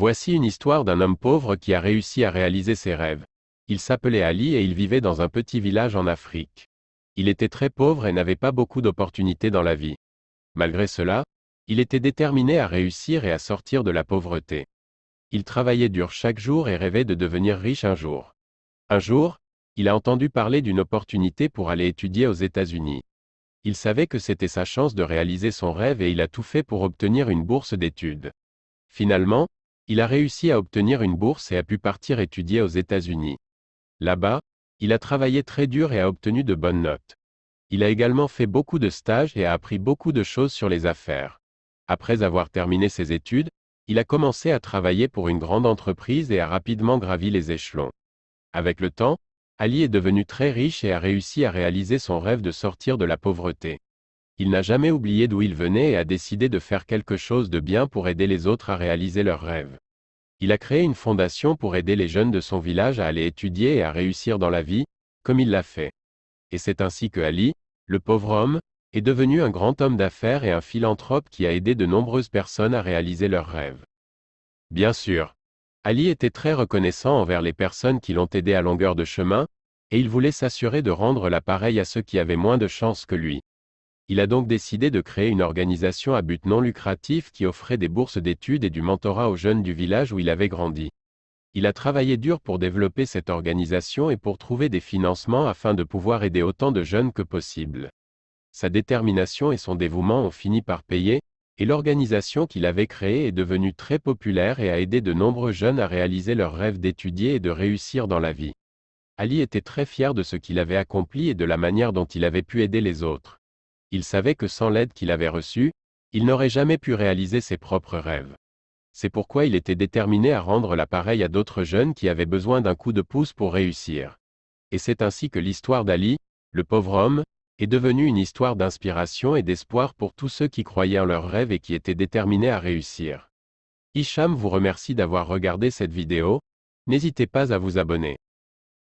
Voici une histoire d'un homme pauvre qui a réussi à réaliser ses rêves. Il s'appelait Ali et il vivait dans un petit village en Afrique. Il était très pauvre et n'avait pas beaucoup d'opportunités dans la vie. Malgré cela, il était déterminé à réussir et à sortir de la pauvreté. Il travaillait dur chaque jour et rêvait de devenir riche un jour. Un jour, il a entendu parler d'une opportunité pour aller étudier aux États-Unis. Il savait que c'était sa chance de réaliser son rêve et il a tout fait pour obtenir une bourse d'études. Finalement, il a réussi à obtenir une bourse et a pu partir étudier aux États-Unis. Là-bas, il a travaillé très dur et a obtenu de bonnes notes. Il a également fait beaucoup de stages et a appris beaucoup de choses sur les affaires. Après avoir terminé ses études, il a commencé à travailler pour une grande entreprise et a rapidement gravi les échelons. Avec le temps, Ali est devenu très riche et a réussi à réaliser son rêve de sortir de la pauvreté. Il n'a jamais oublié d'où il venait et a décidé de faire quelque chose de bien pour aider les autres à réaliser leurs rêves. Il a créé une fondation pour aider les jeunes de son village à aller étudier et à réussir dans la vie, comme il l'a fait. Et c'est ainsi que Ali, le pauvre homme, est devenu un grand homme d'affaires et un philanthrope qui a aidé de nombreuses personnes à réaliser leurs rêves. Bien sûr, Ali était très reconnaissant envers les personnes qui l'ont aidé à longueur de chemin, et il voulait s'assurer de rendre l'appareil à ceux qui avaient moins de chance que lui. Il a donc décidé de créer une organisation à but non lucratif qui offrait des bourses d'études et du mentorat aux jeunes du village où il avait grandi. Il a travaillé dur pour développer cette organisation et pour trouver des financements afin de pouvoir aider autant de jeunes que possible. Sa détermination et son dévouement ont fini par payer, et l'organisation qu'il avait créée est devenue très populaire et a aidé de nombreux jeunes à réaliser leur rêve d'étudier et de réussir dans la vie. Ali était très fier de ce qu'il avait accompli et de la manière dont il avait pu aider les autres. Il savait que sans l'aide qu'il avait reçue, il n'aurait jamais pu réaliser ses propres rêves. C'est pourquoi il était déterminé à rendre l'appareil à d'autres jeunes qui avaient besoin d'un coup de pouce pour réussir. Et c'est ainsi que l'histoire d'Ali, le pauvre homme, est devenue une histoire d'inspiration et d'espoir pour tous ceux qui croyaient en leurs rêves et qui étaient déterminés à réussir. Hicham vous remercie d'avoir regardé cette vidéo, n'hésitez pas à vous abonner.